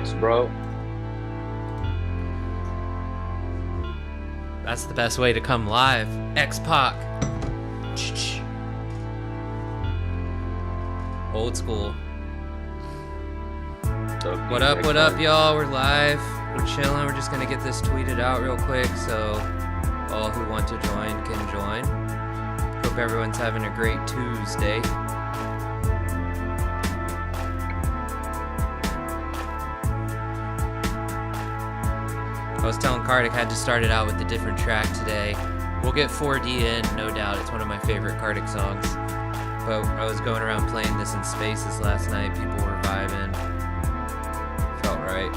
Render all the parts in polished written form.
X, bro. That's the best way to come live. X-Pac. Old school. What up, y'all? We're live. We're chilling. We're just going to get this tweeted out real quick so all who want to join can join. Hope everyone's having a great Tuesday. I was telling Karthik I had to start it out with a different track today. We'll get 4D in, no doubt. It's one of my favorite Karthik songs. But I was going around playing this in spaces last night. People were vibing. Felt right.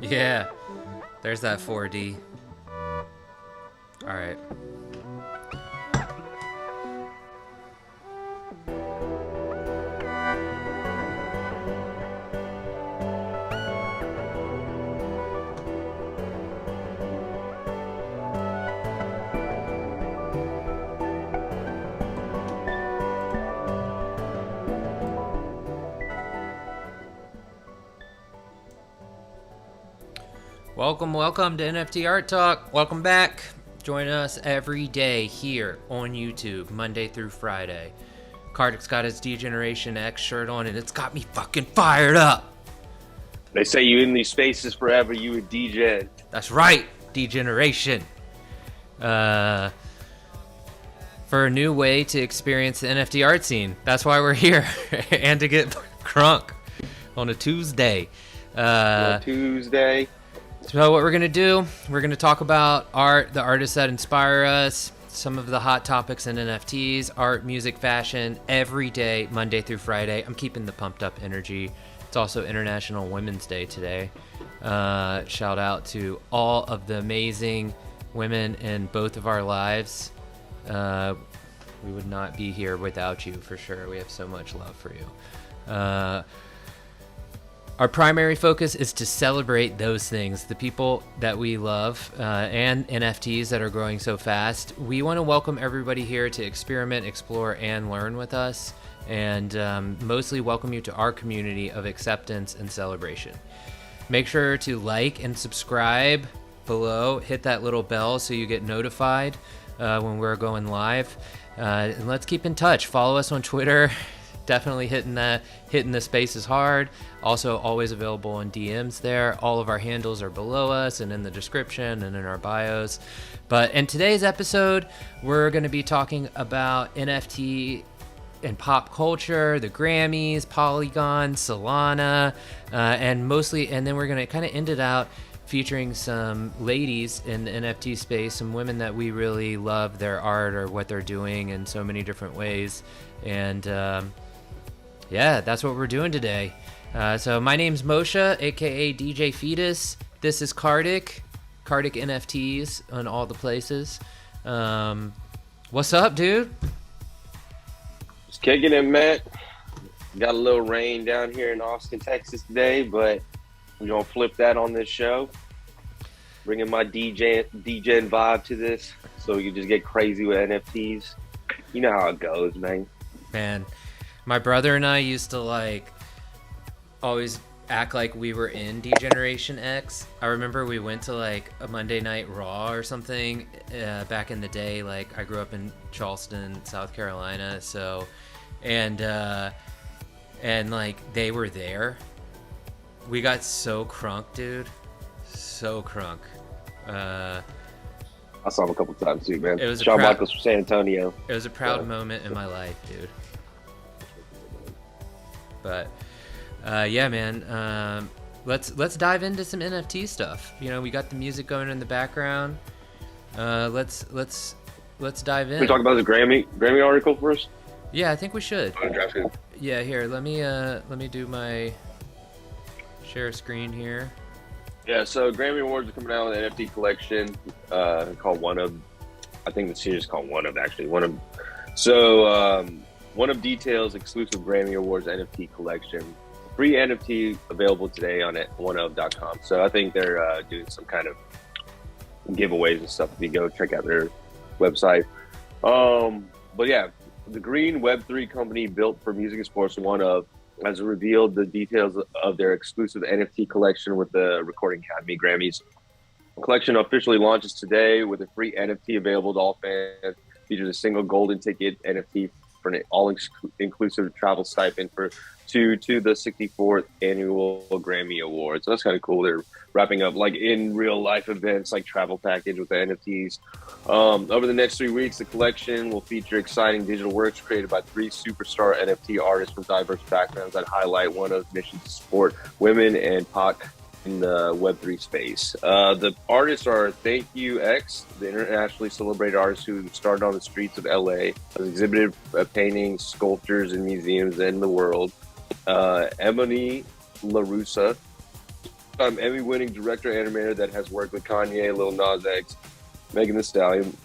Yeah, there's that 4D. All right. Welcome to NFT Art Talk. Welcome back. Join us every day here on YouTube, Monday through Friday. Karthik's got his D-Generation X shirt on, and it's got me fucking fired up. They say you in these spaces forever, you a DJ. That's right, D-Generation. For a new way to experience the NFT art scene. That's why we're here. And to get crunk on a Tuesday. Tuesday. So what we're going to do, we're going to talk about art, the artists that inspire us, some of the hot topics in NFTs, art, music, fashion, every day, Monday through Friday. I'm keeping the pumped up energy. It's also International Women's Day today. Shout out to all of the amazing women in both of our lives. We would not be here without you, for sure. We have so much love for you. Our primary focus is to celebrate those things, the people that we love, and NFTs that are growing so fast. We want to welcome everybody here to experiment, explore, and learn with us, and mostly welcome you to our community of acceptance and celebration. Make sure to like and subscribe below. Hit that little bell so you get notified when we're going live. And let's keep in touch. Follow us on Twitter. Definitely hitting the spaces hard. Also always available in DMs there. All of our handles are below us and in the description and in our bios. But in today's episode, we're going to be talking about NFT and pop culture, the Grammys, Polygon, Solana, and then we're going to kind of end it out featuring some ladies in the NFT space, some women that we really love their art or what they're doing in so many different ways. And yeah, that's what we're doing today. So my name's Moshe, aka DJ Fetus. This is Karthik NFTs on all the places. What's up, dude? Just kicking it, man. Got a little rain down here in Austin, Texas today, but we're gonna flip that on this show. Bringing my DJ vibe to this, so we can just get crazy with NFTs. You know how it goes, man. Man, my brother and I used to always act like we were in D-Generation X. I remember we went to like a Monday Night Raw or something back in the day. Like I grew up in Charleston, South Carolina, so and like they were there. We got so crunk, dude. So crunk. I saw him a couple times too, man. It was Shawn Michaels from San Antonio. It was a proud moment in my life, dude. But yeah, man. Let's dive into some NFT stuff. You know, we got the music going in the background. Let's dive in. We talk about the Grammy article first. Yeah, I think we should. Yeah, here. Let me do my share screen here. Yeah, so Grammy Awards are coming out with an NFT collection called One Of. I think the series is called One Of, actually. One Of. So, One Of details exclusive Grammy Awards NFT collection. Free NFT available today on oneof.com. So I think they're doing some kind of giveaways and stuff if you go check out their website. But yeah, the green Web3 company built for music and sports, One Of, has revealed the details of their exclusive NFT collection with the Recording Academy Grammys. The collection officially launches today with a free NFT available to all fans. Features a single golden ticket NFT for an all-inclusive travel stipend to the 64th annual Grammy Awards. So that's kind of cool. They're wrapping up like in real life events like travel package with the NFTs. Over the next 3 weeks, the collection will feature exciting digital works created by 3 superstar NFT artists from diverse backgrounds that highlight One Of's mission to support women and POC in the Web3 space. The artists are Thank You X, the internationally celebrated artist who started on the streets of LA, has exhibited paintings, sculptures in museums in the world. Emily LaRussa, Emmy-winning director animator that has worked with Kanye, Lil Nas X, Megan Thee Stallion,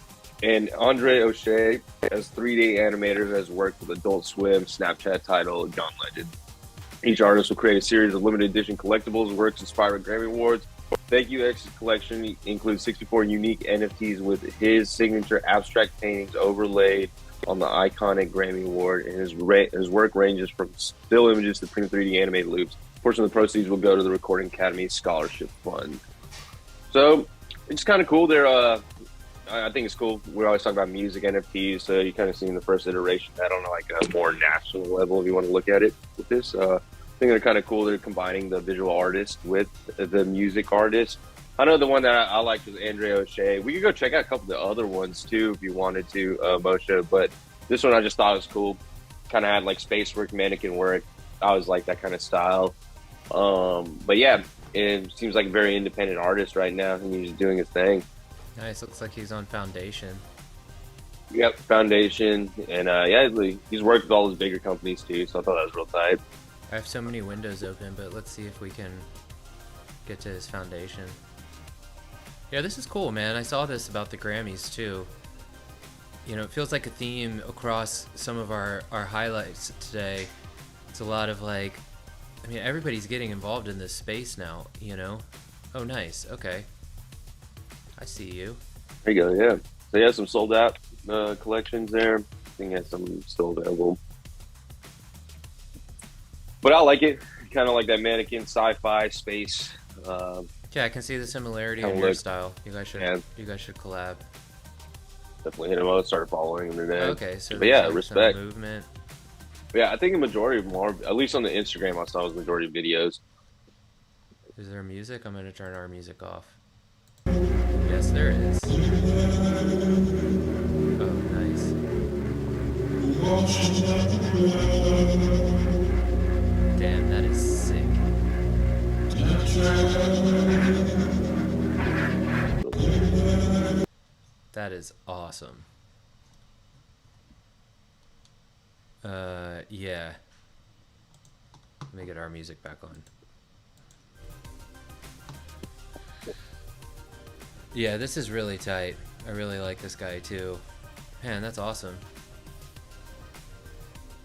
and Andre O'Shea as 3D animator that has worked with Adult Swim, Snapchat title John Legend. Each artist will create a series of limited edition collectibles works inspired by Grammy Awards. Thank You X's collection includes 64 unique NFTs with his signature abstract paintings overlaid on the iconic Grammy Award, and his work ranges from still images to printed 3D animated loops. A portion of the proceeds will go to the Recording Academy Scholarship Fund. So it's kind of cool. I think it's cool. We always talk about music NFTs, so you kind of seen the first iteration of that on like a more national level if you want to look at it with this. I think they're kind of cool. They're combining the visual artist with the music artist. I know the one that I liked was Andre O'Shea. We could go check out a couple of the other ones too if you wanted to, Moshe. But this one I just thought was cool. Kind of had like space work, mannequin work. I always like that kind of style. But yeah, it seems like a very independent artist right now, and he's doing his thing. Nice. Looks like he's on Foundation. Yep, Foundation, and yeah, he's worked with all those bigger companies too. So I thought that was real tight. I have so many windows open, but let's see if we can get to his Foundation. Yeah, this is cool, man. I saw this about the Grammys too. You know, it feels like a theme across some of our highlights today. It's a lot of like, I mean, everybody's getting involved in this space now, you know? Oh, nice. Okay. I see you. There you go, yeah. So yeah, some sold out collections there. I think it has some still available. But I like it. Kind of like that mannequin sci-fi space. Yeah, I can see the similarity in your style. You guys should collab. Definitely hit him up. Started following him today. Okay, so but yeah, like respect. Movement. Yeah, I think a majority of them are, at least on the Instagram I saw, was majority of videos. Is there music? I'm gonna turn our music off. Yes, there is. Oh, nice. Damn, that is sick. That is awesome. Yeah. Let me get our music back on. Yeah, this is really tight. I really like this guy too. Man, that's awesome.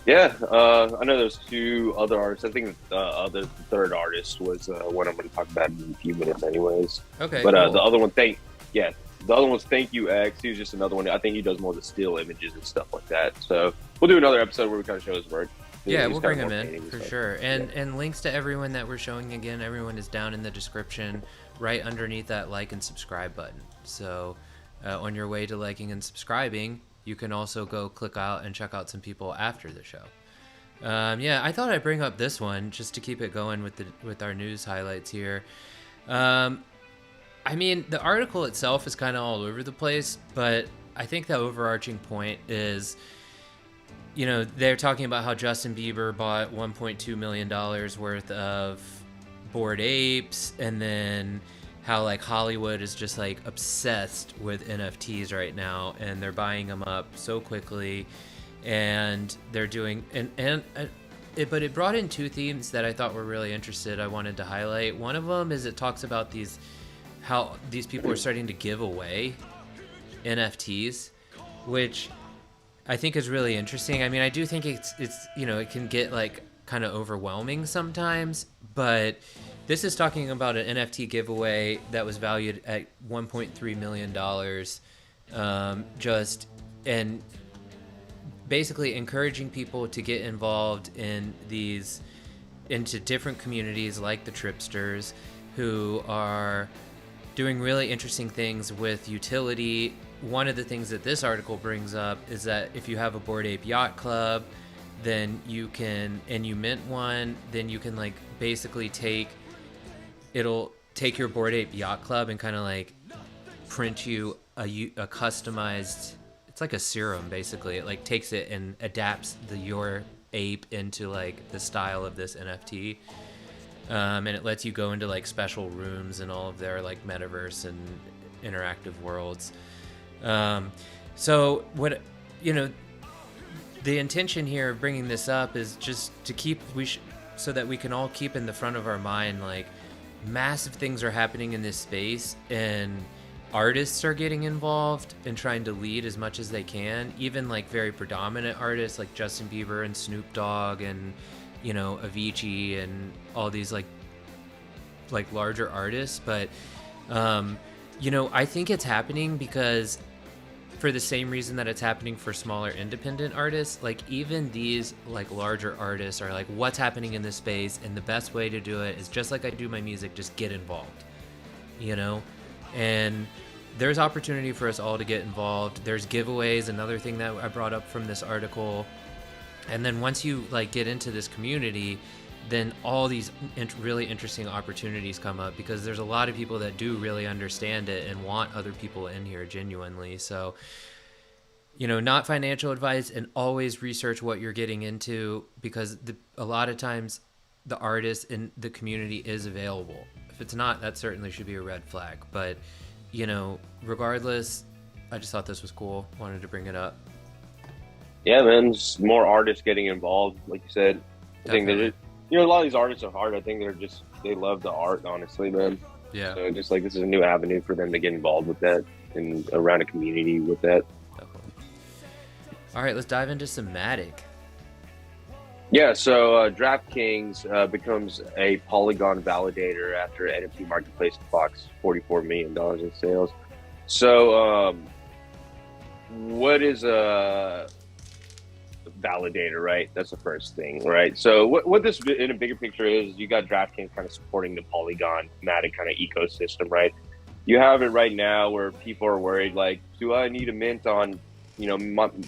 Yeah, I know there's 2 other artists. I think the third artist was one I'm going to talk about in a few minutes, anyways. Okay. But cool. the other one, the other one's Thank You X. He's just another one. I think he does more of the still images and stuff like that. So we'll do another episode where we kind of show his work. Yeah, He's we'll kind bring of him more in painting for stuff. sure. And links to everyone that we're showing again, everyone is down in the description right underneath that like and subscribe button. So on your way to liking and subscribing, you can also go click out and check out some people after the show. Yeah, I thought I'd bring up this one just to keep it going with our news highlights here. I mean, the article itself is kind of all over the place, but I think the overarching point is, you know, they're talking about how Justin Bieber bought $1.2 million worth of Bored Apes, and then how like Hollywood is just like obsessed with NFTs right now, and they're buying them up so quickly, and they're doing but it brought in two themes that I thought were really I wanted to highlight. One of them is it talks about how these people are starting to give away NFTs, which I think is really interesting. I mean, I do think it's you know, it can get like kind of overwhelming sometimes, but this is talking about an NFT giveaway that was valued at $1.3 million, and basically encouraging people to get involved into different communities like the Tripsters, who are doing really interesting things with utility. One of the things that this article brings up is that if you have a Bored Ape Yacht Club, then you can, and you mint one, then you can like basically it'll take your Bored Ape Yacht Club and kind of like print you a customized, it's like a serum basically. It like takes it and adapts your ape into like the style of this NFT. And it lets you go into like special rooms and all of their like metaverse and interactive worlds. So what, you know, the intention here of bringing this up is just to keep, so that we can all keep in the front of our mind, like massive things are happening in this space, and artists are getting involved and trying to lead as much as they can, even like very predominant artists like Justin Bieber and Snoop Dogg and, you know, Avicii and all these like larger artists. But you know, I think it's happening because for the same reason that it's happening for smaller independent artists, like even these like larger artists are like, what's happening in this space, and the best way to do it is just like I do my music, just get involved, you know. And there's opportunity for us all to get involved. There's giveaways, another thing that I brought up from this article. And then once you like get into this community, then all these really interesting opportunities come up, because there's a lot of people that do really understand it and want other people in here genuinely. So, you know, not financial advice, and always research what you're getting into, because a lot of times the artist in the community is available. If it's not, that certainly should be a red flag. But, you know, regardless, I just thought this was cool. Wanted to bring it up. Yeah, man, just more artists getting involved, like you said. I think that, you know, a lot of these artists are hard. I think they love the art, honestly, man. Yeah. So just like this is a new avenue for them to get involved with that and around a community with that. Definitely. All right, let's dive into some Matic. Yeah, so DraftKings becomes a Polygon validator after NFT marketplace clocks $44 million in sales. So what is a validator, right? That's the first thing, right? So what this in a bigger picture is, you got DraftKings kind of supporting the Polygon Matic kind of ecosystem, right? You have it right now where people are worried, like, do I need a mint on, you know,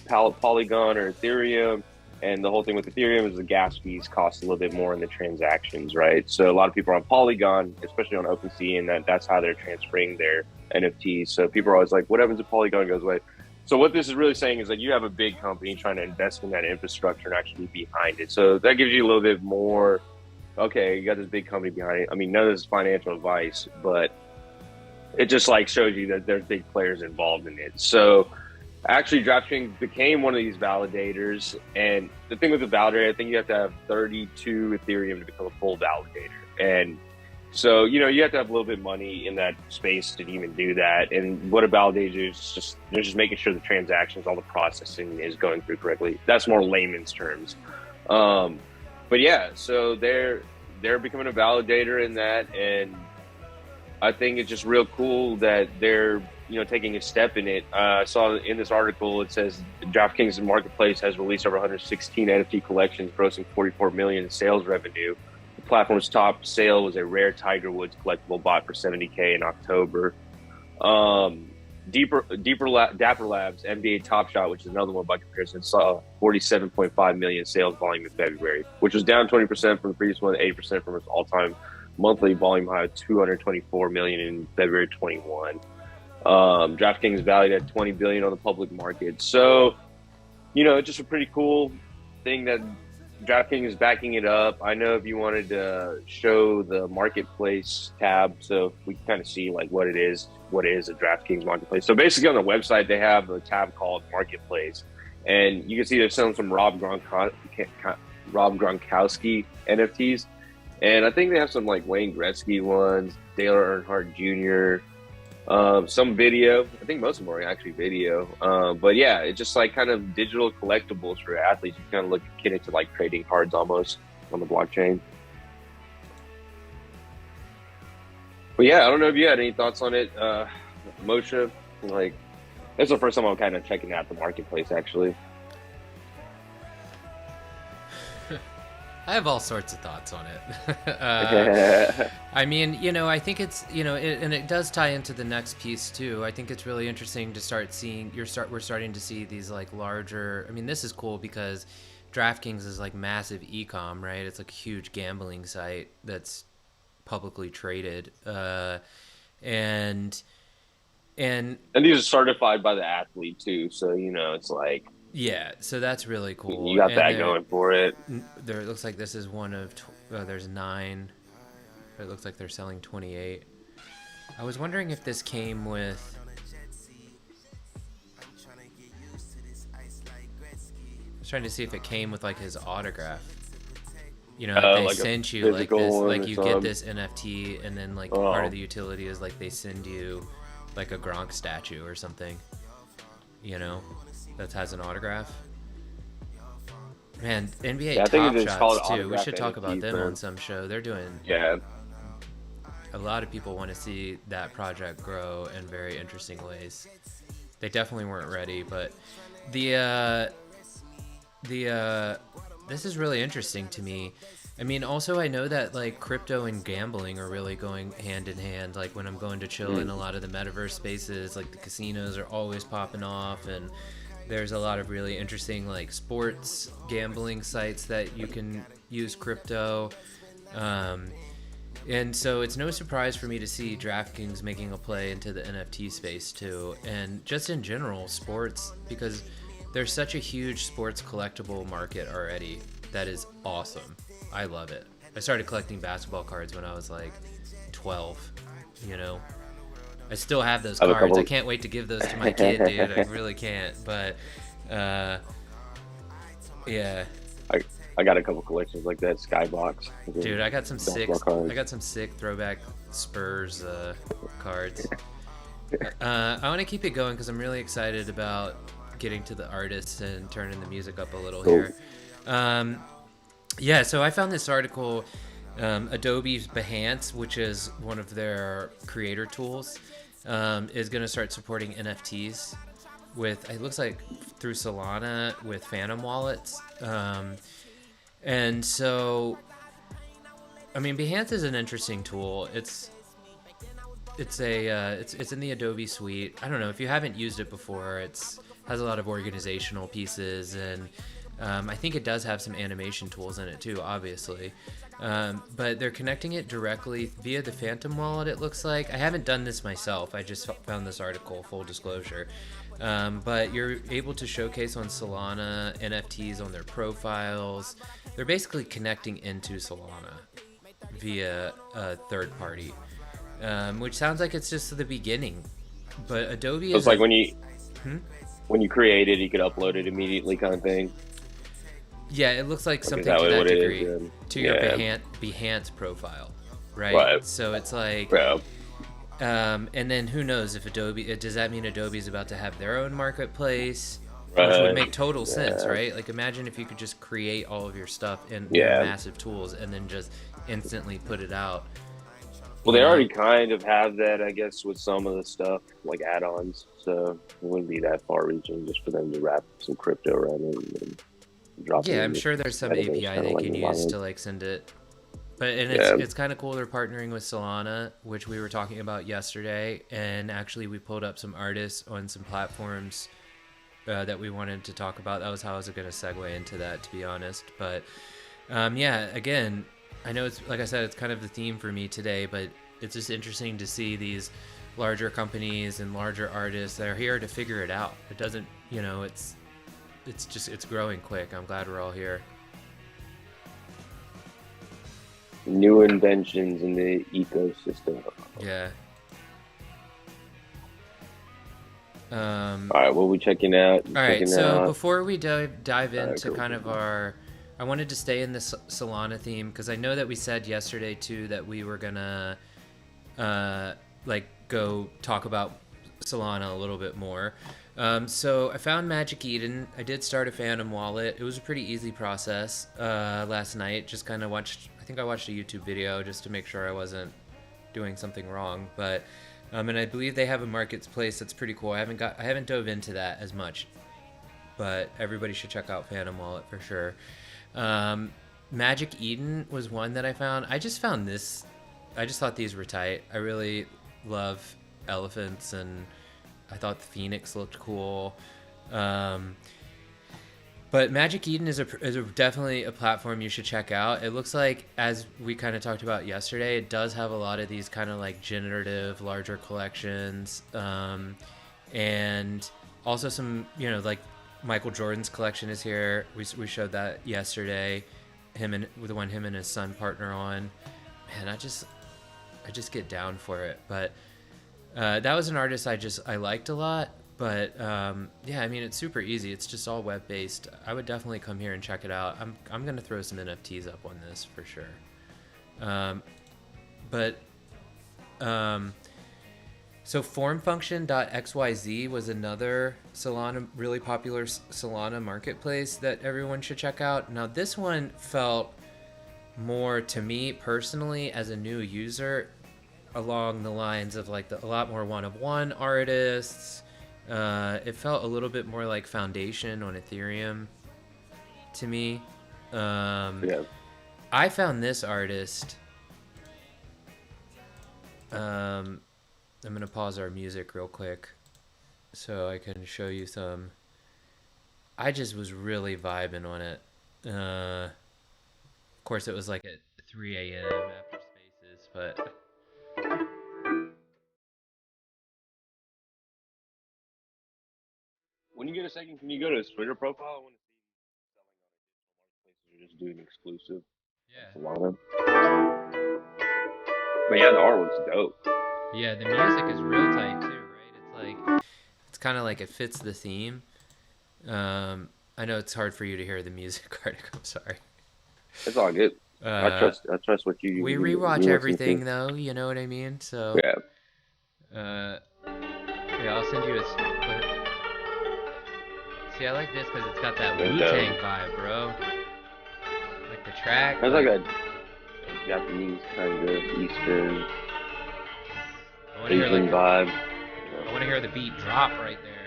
Polygon or Ethereum? And the whole thing with Ethereum is the gas fees cost a little bit more in the transactions, right? So a lot of people are on Polygon, especially on OpenSea, and that's how they're transferring their NFTs. So people are always like, what happens if Polygon goes away? So what this is really saying is that you have a big company trying to invest in that infrastructure and actually be behind it. So that gives you a little bit more, okay, you got this big company behind it. I mean, none of this is financial advice, but it just like shows you that there's big players involved in it. So actually, DraftKings became one of these validators. And the thing with the validator, I think you have to have 32 Ethereum to become a full validator. And so, you know, you have to have a little bit of money in that space to even do that. And what a validator is, they're just making sure the transactions, all the processing is going through correctly. That's more layman's terms. But yeah, so they're becoming a validator in that. And I think it's just real cool that they're, taking a step in it. I saw in this article it says DraftKings Marketplace has released over 116 NFT collections, grossing 44 million in sales revenue. The platform's top sale was a rare Tiger Woods collectible bought for $70K in October. Dapper Labs NBA Top Shot, which is another one by comparison, saw 47.5 million sales volume in February, which was down 20% from the previous one, 8% from its all-time monthly volume high of 224 million in February 21. DraftKings valued at 20 billion on the public market. So, it's just a pretty cool thing that DraftKings is backing it up. I know if you wanted to show the marketplace tab, so we can kind of see like what is a DraftKings marketplace. So basically on the website, they have a tab called Marketplace, and you can see they're selling some Rob Gronkowski NFTs. And I think they have some like Wayne Gretzky ones, Dale Earnhardt Jr., some video. I think most of them are actually video. But yeah, it's just like kind of digital collectibles for athletes. You kind of look akin to like trading cards almost on the blockchain. But yeah, I don't know if you had any thoughts on it, Moshe. Like, this is the first time I'm kind of checking out the marketplace actually. I have all sorts of thoughts on it. I mean, I think it's, and it does tie into the next piece too. I think it's really interesting to start seeing, we're starting to see these like larger, I mean, this is cool because DraftKings is like massive e-com, right? It's like a huge gambling site that's publicly traded. And these are certified by the athlete too. So, it's like, yeah, so that's really cool. You got that going for it. It looks like this is one of, there's 9. It looks like they're selling 28. I was wondering if this came with, I was trying to see if it came with like his autograph. They like sent you like this, like you get this NFT, and then like part of the utility is like they send you like a Gronk statue or something, that has an autograph. Man, NBA Top Shots too. We should talk about them on some show. They're doing. Yeah. A lot of people want to see that project grow in very interesting ways. They definitely weren't ready, but this is really interesting to me. I mean, also I know that like crypto and gambling are really going hand in hand. Like when I'm going to chill in a lot of the metaverse spaces, like the casinos are always popping off, and there's a lot of really interesting like sports gambling sites that you can use crypto. And so it's no surprise for me to see DraftKings making a play into the NFT space too. And just in general, sports, because there's such a huge sports collectible market already that is awesome. I love it. I started collecting basketball cards when I was like 12, I still have those cards. I can't wait to give those to my kid, dude. I really can't. But, yeah. I got a couple collections like that. Skybox. Dude, I got some sick throwback Spurs cards. I want to keep it going because I'm really excited about getting to the artists and turning the music up a little here. Yeah, so I found this article. Adobe's Behance, which is one of their creator tools, is going to start supporting NFTs with, it looks like through Solana with Phantom wallets. And so, I mean, Behance is an interesting tool. It's in the Adobe suite. I don't know if you haven't used it before. Has a lot of organizational pieces, and I think it does have some animation tools in it too, obviously. But they're connecting it directly via the Phantom wallet, it looks like. I haven't done this myself. I just found this article, full disclosure. But you're able to showcase on Solana NFTs on their profiles. They're basically connecting into Solana via a third party, which sounds like it's just the beginning. But Adobe is like when you create it, you could upload it immediately, kind of thing. Yeah, it looks like something to that degree, to your Behance profile, right? So it's like, and then who knows if Adobe, does that mean Adobe's about to have their own marketplace? Which would make total sense, right? Like imagine if you could just create all of your stuff in massive tools and then just instantly put it out. Well, you they already know? kind of have that, I guess, with some of the stuff like add-ons. So it wouldn't be that far-reaching just for them to wrap some crypto around it and drop it Yeah, I'm in the sure there's some metaverse, API kind of they like can use environment. to like send it. But and Yeah, it's kind of cool they're partnering with Solana, which we were talking about yesterday, and actually we pulled up some artists on some platforms that we wanted to talk about. That was how I was going to segue into that, to be honest. But yeah, again, I know it's like I said, it's kind of the theme for me today, but it's just interesting to see these larger companies and larger artists that are here to figure it out. It doesn't, it's just it's growing quick. I'm glad we're all here. new inventions in the ecosystem. Yeah. All right, what are we checking out? All right, Checking so out. before we dive All right, into cool, kind cool, of cool. I wanted to stay in this Solana theme because I know that we said yesterday too that we were gonna like go talk about Solana a little bit more. So I found Magic Eden. I did start a Phantom wallet. It was a pretty easy process last night. Just kind of watched. I think I watched a YouTube video just to make sure I wasn't doing something wrong. But and I believe they have a marketplace that's pretty cool. I haven't dove into that as much, but everybody should check out Phantom Wallet for sure. Magic Eden was one that I found. I just found this. I just thought these were tight. I really love elephants, and I thought the phoenix looked cool. But Magic Eden is definitely a platform you should check out. It looks like, as we kind of talked about yesterday, it does have a lot of these kind of like generative, larger collections, and also some, like Michael Jordan's collection is here. We showed that yesterday. Him and his son partner on. Man, I just get down for it. But that was an artist I liked a lot. But yeah, I mean, it's super easy. It's just all web based. I would definitely come here and check it out. I'm gonna throw some NFTs up on this for sure. But so formfunction.xyz was another Solana, really popular Solana marketplace that everyone should check out. Now this one felt more to me personally as a new user along the lines of like a lot more one-of-one artists. It felt a little bit more like Foundation on Ethereum to me. Yeah, I found this artist. I'm gonna pause our music real quick so I can show you some. I just was really vibing on it. Of course, it was like at 3 a.m. after Spaces, but when you get a second, can you go to his Twitter profile? I want to see if he's selling on additional marketplaces or just doing exclusive yeah, on Solana. But yeah, the art looks dope. yeah, the music is real tight too, right? It's kind of like it fits the theme. I know it's hard for you to hear the music, Karthik. I'm sorry. It's all good. I Uh, trust. I trust what we you rewatch listen to. everything though, you know what I mean? So, Yeah. uh, yeah, I'll send you see, I like this because it's got that That's Wu dope. Tang vibe, bro. Like the track, That's like like a Japanese kind of Eastern I want to hear Asian like vibe. I want to hear the beat drop right there.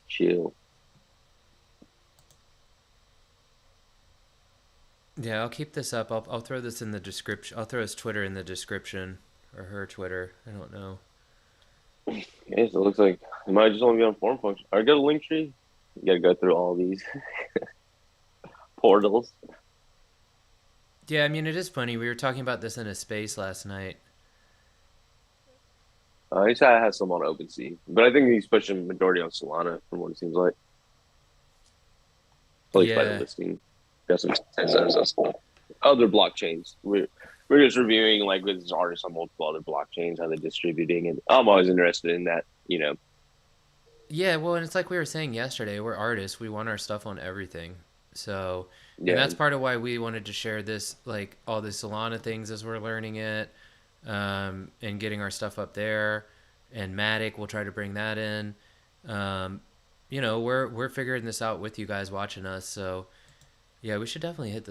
Chill. Yeah, I'll keep this up. I'll throw this in the description. I'll throw his Twitter in the description, or her Twitter. I don't know. Okay, so it looks like it might just only be on form function. Or go to Linktree. You gotta go through all these portals. Yeah, I mean, it is funny. We were talking about this in a space last night. He said I have some on OpenSea, but I think he's pushing majority on Solana from what it seems like. At least by the Yeah. listing. Got some other blockchains. We're just reviewing like with this artists on multiple other blockchains, how they're distributing, and I'm always interested in that. Yeah, well, and it's like we were saying yesterday, we're artists. We want our stuff on everything. So, and Yeah, that's part of why we wanted to share this, like all the Solana things as we're learning it, and getting our stuff up there. and Matic. We'll try to bring that in. You know, we're figuring this out with you guys watching us. So yeah, we should definitely hit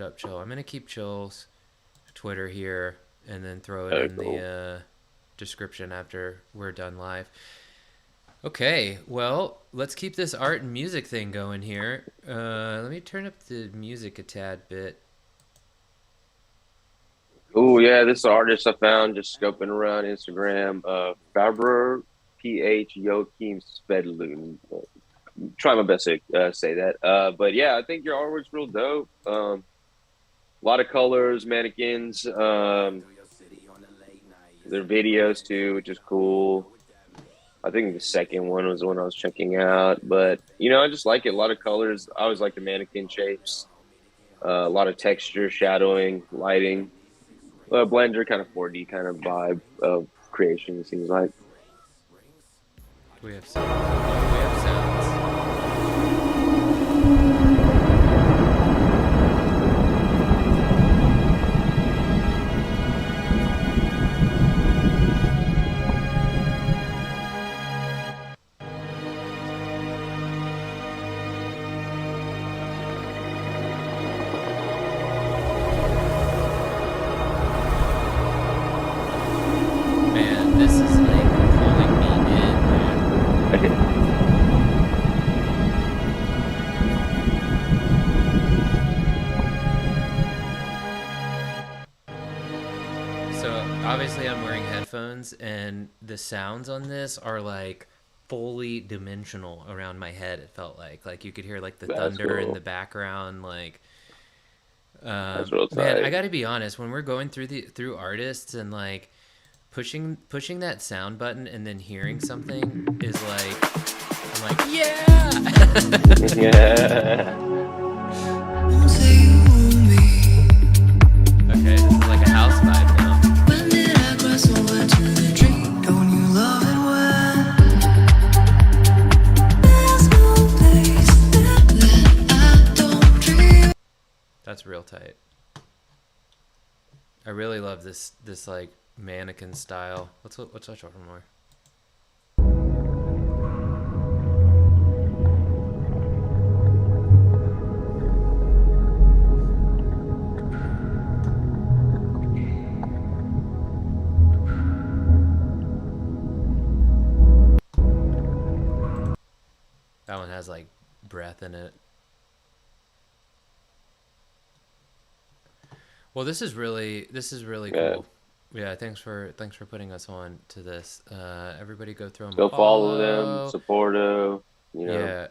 up Chill. I'm gonna keep Chill's Twitter here and then throw it in Cool. the description after we're done live. Okay, well, let's keep this art and music thing going here. Let me turn up the music a tad bit. Oh yeah, this artist I found just scoping around Instagram. Faber PH Joachim Svedlund. Try my best to say that. But yeah, I think your artwork's real dope. A lot of colors, mannequins. Their videos too, which is cool. I think the second one was the one I was checking out, but you know, I just like it. A lot of colors. I always like the mannequin shapes. A lot of texture, shadowing, lighting. Blender kind of 4D kind of vibe of creation. It seems like. We have sounds. Oh, we have sounds. Man, this is like pulling me in, man. So obviously I'm wearing headphones and the sounds on this are like fully dimensional around my head. It felt like you could hear like the That's thunder in cool. the background. Like, That's real man, I tight. gotta be honest, when we're going through artists and like pushing that sound button and then hearing something is like, I'm like, yeah. Yeah. Okay, this is like a house vibe now. When did I cross over to the dream? Don't you love it when there's no place that I don't dream? That's real tight. I really love this like mannequin style. Let's watch for more. That one has like breath in it. Well, this is really Yeah. cool. Yeah, thanks for putting us on to this. Everybody go throw them a Go follow them, follow. support them. You know. Yeah,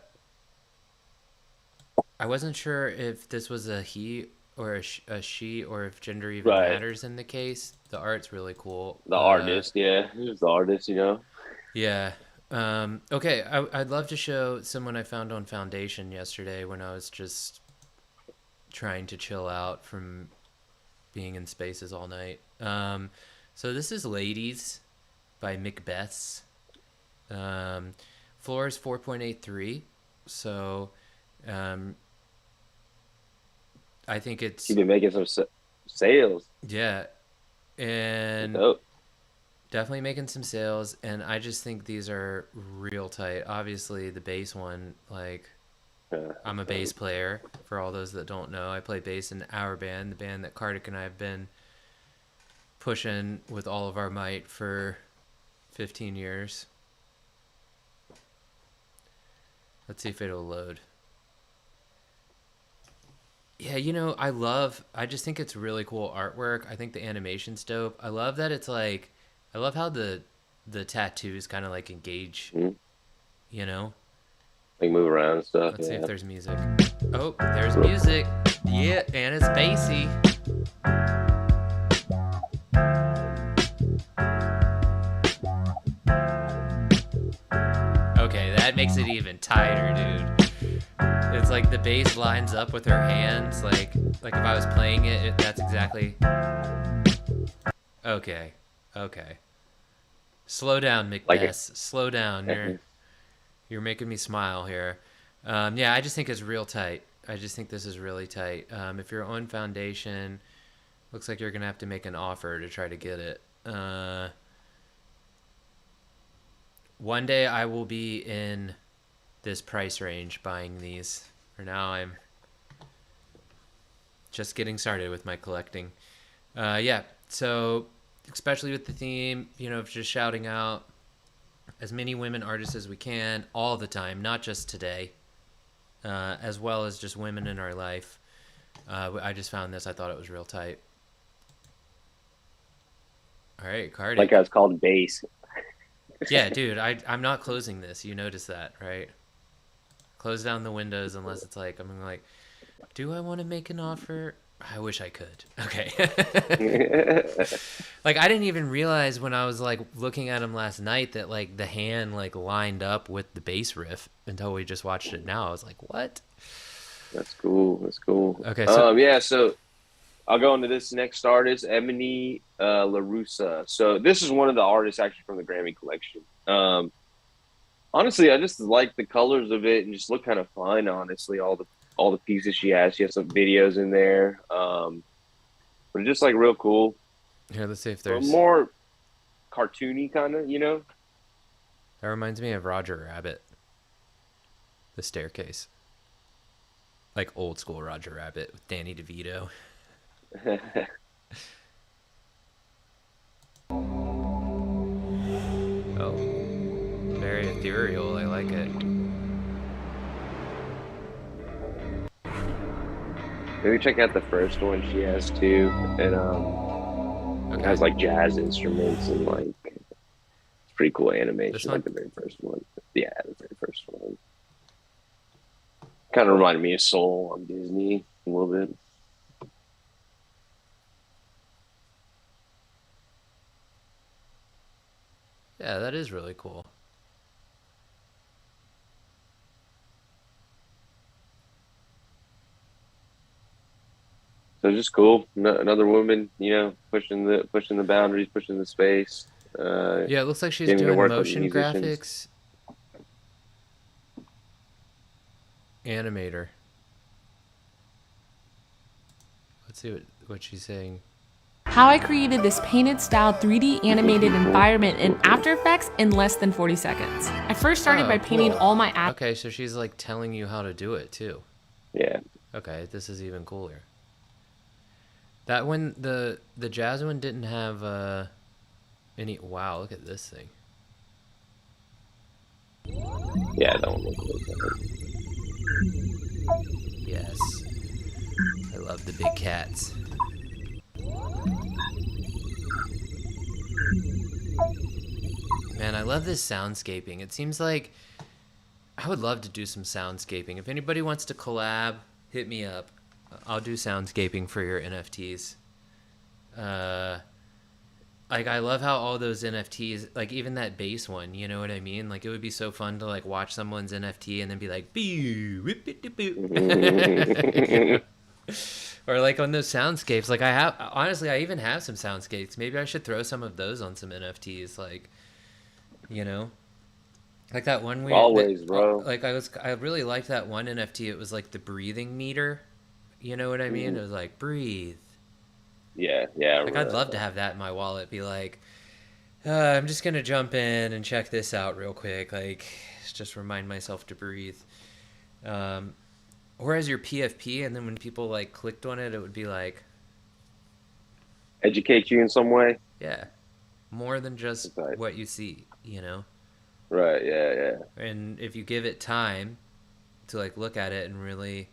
I wasn't sure if this was a he or a she or if gender even Right. matters in the case. The art's really cool. The artist. Yeah. Who's the artist? You know. Yeah. Okay, I'd love to show someone I found on Foundation yesterday when I was just trying to chill out from being in spaces all night. So this is Ladies by Macbeths. Floor is 4.83. So I think it's, She's been making some sales. yeah. And Dope. definitely making some sales. And I just think these are real tight. Obviously, the bass one, like, I'm a bass player. For all those that don't know, I play bass in our band, the band that Karthik and I have been pushing with all of our might for 15 years. Let's see if it'll load. Yeah, you know, I just think it's really cool artwork. I think the animation's dope. I love that it's like, I love how the tattoos kind of like engage, Mhm. you know? Like move around and stuff. Let's see Yeah. if there's music. Oh, there's music. Yeah, and it's bassy. Okay, that makes it even tighter, dude. It's like the bass lines up with her hands, like if I was playing it, that's exactly. Okay, okay. Slow down, Like Macbeth. Slow down. it. You're making me smile here. Yeah, I just think it's real tight. I just think this is really tight. If you're on Foundation, looks like you're gonna have to make an offer to try to get it. one day I will be in this price range buying these. For now, I'm just getting started with my collecting. Yeah, so especially with the theme, of just shouting out as many women artists as we can all the time, not just today, as well as just women in our life. I just found this. I thought it was real tight. All right, Karthik. Like I was called base. Yeah, dude, I'm not closing this. You notice that, right? Close down the windows unless it's like, I'm like, do I want to make an offer? I wish I could. Okay. Like, I didn't even realize when I was like looking at him last night that like the hand like lined up with the bass riff until we just watched it now. I was like, what? That's cool. That's cool. Okay. So, yeah, so I'll go into this next artist, Emily LaRussa. So this is one of the artists actually from the Grammy collection. Honestly, I just like the colors of it and just look kind of fun. Honestly, all the pieces she has some videos in there, but it's just like real cool. here, let's see if there's More cartoony kind of, That reminds me of Roger Rabbit. The staircase. Like old school Roger Rabbit with Danny DeVito. Oh, very ethereal. I like it. Maybe check out the first one she has too. And it has like jazz instruments and like it's pretty cool animation. This one? Like the very first one. Yeah, the very first one. Kind of reminded me of Soul on Disney a little bit. Yeah, that is really cool. So it's just cool. Another woman, pushing the boundaries, pushing the space. Yeah, it looks like she's getting to doing work with motion musicians. graphics. Animator. Let's see what she's saying. How I created this painted style 3D animated environment in After Effects in less than 40 seconds. I first started by painting cool. all my assets. Okay, so she's like telling you how to do it too. Yeah. Okay, this is even cooler. That one, the jazz one didn't have any. Wow, look at this thing. Yeah, that one looks cool. Yes, I love the big cats. Man, I love this soundscaping. It seems like I would love to do some soundscaping. If anybody wants to collab, hit me up. I'll do soundscaping for your NFTs. Like, I love how all those NFTs, like even that bass one, you know what I mean? Like, it would be so fun to like watch someone's NFT and then be like, boo, whip it, boo. Or like on those soundscapes. Like, honestly, I even have some soundscapes. Maybe I should throw some of those on some NFTs. Like, like that one we Always, bro. Like I really liked that one NFT. It was like the breathing meter. You know what I mean? It was like breathe. Yeah. Like, I'd love to have that in my wallet. Be like, I'm just gonna jump in and check this out real quick. Like, just remind myself to breathe. Or as your PFP, and then when people like clicked on it, it would be like, educate you in some way. yeah, more than just Right. what you see. Right. Yeah. And if you give it time to like look at it and really,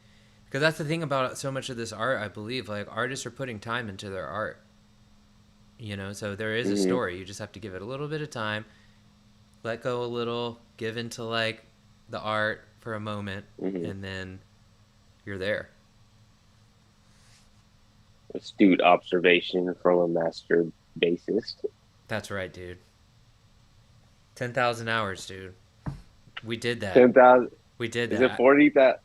because that's the thing about so much of this art, I believe, like artists are putting time into their art, so there is a story. You just have to give it a little bit of time, let go a little, give into like the art for a moment, and then you're there. Astute observation from a master bassist. That's right, dude. 10,000 hours, dude. We did that. 10,000. We did Is that. it 40,000?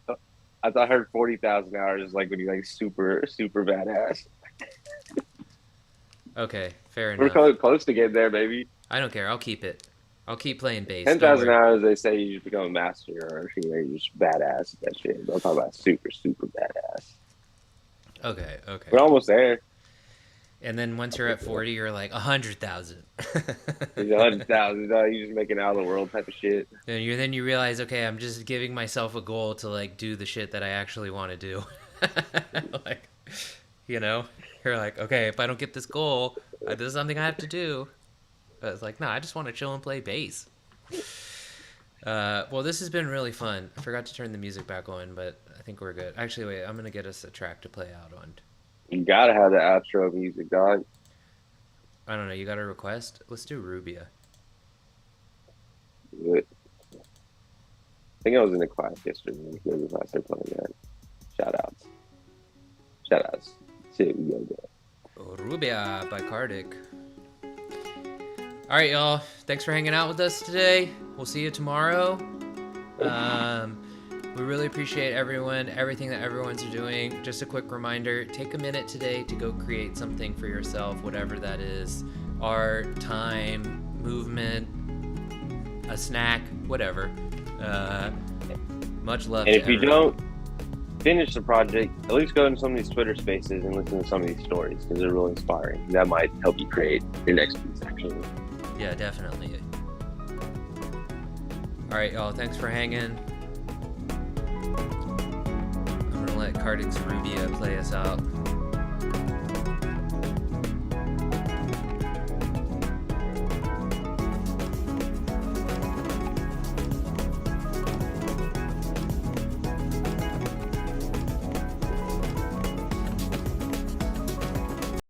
I thought I heard 40,000 hours is like when you're like super badass. Okay, fair We're enough. close to getting there, baby. I don't care. I'll keep it. I'll keep playing bass. 10,000 Don't worry. hours, they say you just become a master or you're just badass at that shit. They'll talk about super badass. Okay. We're almost there. And then once you're at 40, you're like 100,000. It's 100,000. You just making out of the world type of shit. And then you realize, okay, I'm just giving myself a goal to like do the shit that I actually want to do. Like, you know, you're like, okay, if I don't get this goal, this is something I have to do. But it's like, no, I just want to chill and play bass. Well, this has been really fun. I forgot to turn the music back on, but I think we're good. Actually, wait, I'm gonna get us a track to play out on. You gotta have the outro music, dog. I don't know. You got a request? Let's do Rubia. Good. I think I was in the class yesterday. Maybe if I started playing that. Shout outs. See what we gotta go. Rubia by Karthik. All right, y'all. Thanks for hanging out with us today. We'll see you tomorrow. We really appreciate everything that everyone's doing. Just a quick reminder, take a minute today to go create something for yourself, whatever that is. Art, time, movement, a snack, whatever. Much love And to if you everyone. don't finish the project, at least go into some of these Twitter spaces and listen to some of these stories because they're really inspiring. That might help you create your next piece, actually. Yeah, definitely. All right, y'all. Thanks for hanging. I'm gonna let Karthik's Rubia play us out.